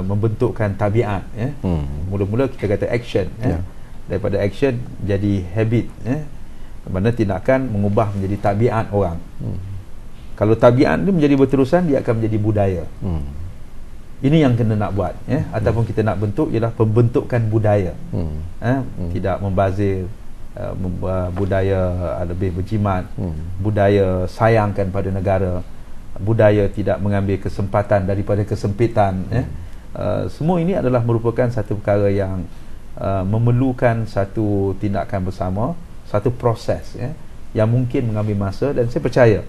membentukkan tabiat, ya. Mula-mula kita kata action, ya. Daripada action jadi habit, ya. Mana tindakan mengubah menjadi tabiat orang. Kalau tabiat ni menjadi berterusan, dia akan menjadi budaya. Ini yang kena nak buat, ya. Ataupun kita nak bentuk ialah pembentukan budaya. Tidak membazir, budaya lebih berjimat, budaya sayangkan pada negara, budaya tidak mengambil kesempatan daripada kesempitan, ya. Semua ini adalah merupakan satu perkara yang memerlukan satu tindakan bersama, satu proses, ya, yang mungkin mengambil masa. Dan saya percaya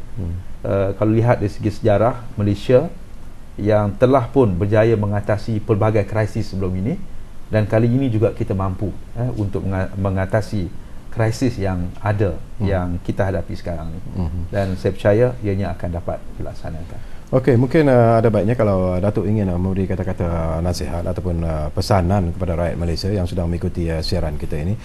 kalau lihat dari segi sejarah Malaysia yang telah pun berjaya mengatasi pelbagai krisis sebelum ini, dan kali ini juga kita mampu untuk mengatasi krisis yang ada, yang kita hadapi sekarang ni. Dan saya percaya ianya akan dapat dilaksanakan. Okey, mungkin ada baiknya kalau Datuk ingin memberi kata-kata nasihat ataupun pesanan kepada rakyat Malaysia yang sedang mengikuti siaran kita ini.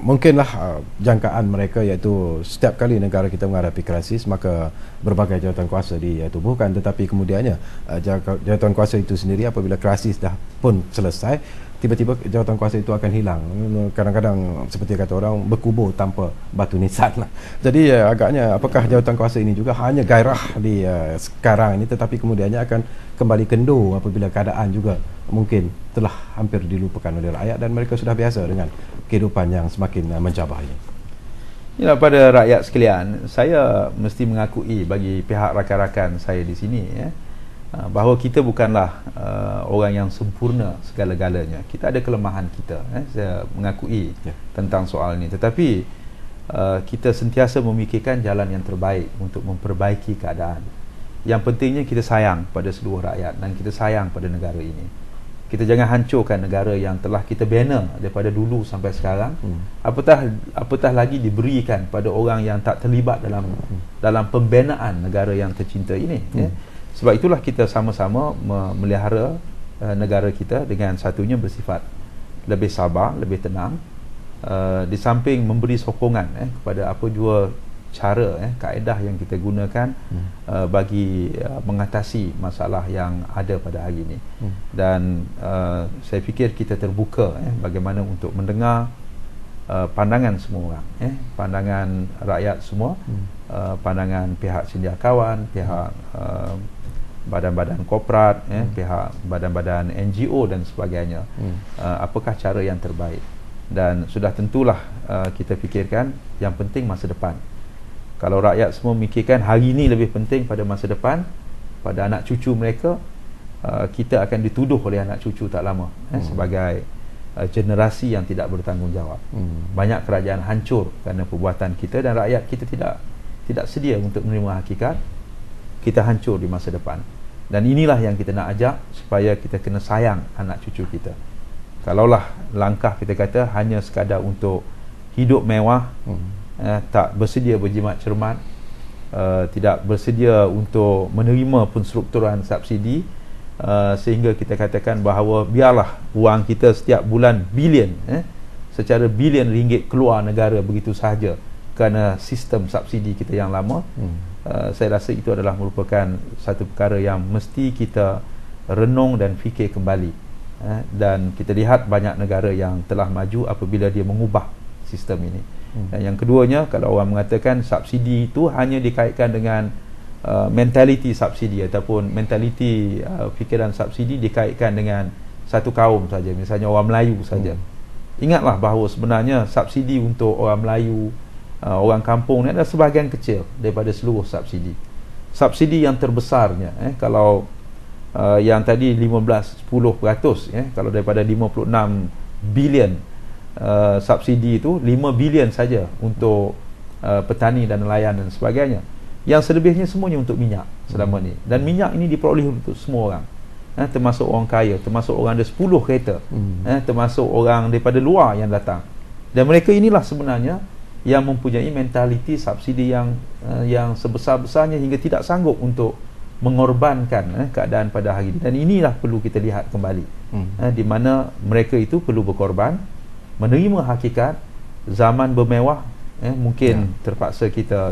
Mungkinlah jangkaan mereka iaitu setiap kali negara kita menghadapi krisis, maka berbagai jawatan kuasa ditubuhkan, tetapi kemudiannya jawatan kuasa itu sendiri apabila krisis dah pun selesai, tiba-tiba jawatan kuasa itu akan hilang. Kadang-kadang seperti kata orang, berkubur tanpa batu nisan lah. Jadi agaknya apakah jawatan kuasa ini juga hanya gairah di sekarang ini, tetapi kemudiannya akan kembali kendur apabila keadaan juga mungkin telah hampir dilupakan oleh rakyat dan mereka sudah biasa dengan kehidupan yang semakin mencabar ini. Ya, pada rakyat sekalian, saya mesti mengakui bagi pihak rakan-rakan saya di sini, ya, bahawa kita bukanlah orang yang sempurna segala-galanya. Kita ada kelemahan kita, saya mengakui tentang soal ini. Tetapi kita sentiasa memikirkan jalan yang terbaik untuk memperbaiki keadaan. Yang pentingnya kita sayang pada seluruh rakyat dan kita sayang pada negara ini. Kita jangan hancurkan negara yang telah kita bina daripada dulu sampai sekarang. Apatah lagi diberikan pada orang yang tak terlibat dalam pembinaan negara yang tercinta ini, ya. Sebab itulah kita sama-sama memelihara negara kita dengan satunya bersifat lebih sabar, lebih tenang, di samping memberi sokongan kepada apa jua cara, kaedah yang kita gunakan bagi mengatasi masalah yang ada pada hari ini. Dan saya fikir kita terbuka bagaimana untuk mendengar pandangan semua orang, pandangan rakyat semua, pandangan pihak cendekiawan, pihak badan-badan korporat, pihak badan-badan NGO dan sebagainya. Apakah cara yang terbaik? Dan sudah tentulah kita fikirkan yang penting masa depan. Kalau rakyat semua memikirkan hari ini lebih penting pada masa depan, pada anak cucu mereka, kita akan dituduh oleh anak cucu tak lama sebagai generasi yang tidak bertanggungjawab. Banyak kerajaan hancur kerana perbuatan kita, dan rakyat kita tidak sedia untuk menerima hakikat kita hancur di masa depan. Dan inilah yang kita nak ajak, supaya kita kena sayang anak cucu kita. Kalaulah langkah kita kata hanya sekadar untuk hidup mewah, tak bersedia berjimat cermat, tidak bersedia untuk menerima penstrukturan subsidi, sehingga kita katakan bahawa biarlah wang kita setiap bulan bilion, secara bilion ringgit keluar negara begitu sahaja kerana sistem subsidi kita yang lama. Saya rasa itu adalah merupakan satu perkara yang mesti kita renung dan fikir kembali. Dan kita lihat banyak negara yang telah maju apabila dia mengubah sistem ini. Dan yang keduanya, kalau orang mengatakan subsidi itu hanya dikaitkan dengan mentaliti subsidi ataupun mentaliti fikiran subsidi dikaitkan dengan satu kaum saja, misalnya orang Melayu saja. Ingatlah bahawa sebenarnya subsidi untuk orang Melayu, orang kampung ni adalah sebahagian kecil daripada seluruh subsidi. Subsidi yang terbesarnya, kalau yang tadi 10%, kalau daripada 56 bilion subsidi itu, 5 bilion saja untuk petani dan nelayan dan sebagainya. Yang selebihnya semuanya untuk minyak selama ni. Dan minyak ini diperoleh untuk semua orang, termasuk orang kaya, termasuk orang ada 10 kereta, termasuk orang daripada luar yang datang. Dan mereka inilah sebenarnya yang mempunyai mentaliti subsidi yang sebesar-besarnya hingga tidak sanggup untuk mengorbankan keadaan pada hari ini. Dan inilah perlu kita lihat kembali, di mana mereka itu perlu berkorban, menerima hakikat zaman bermewah, mungkin terpaksa kita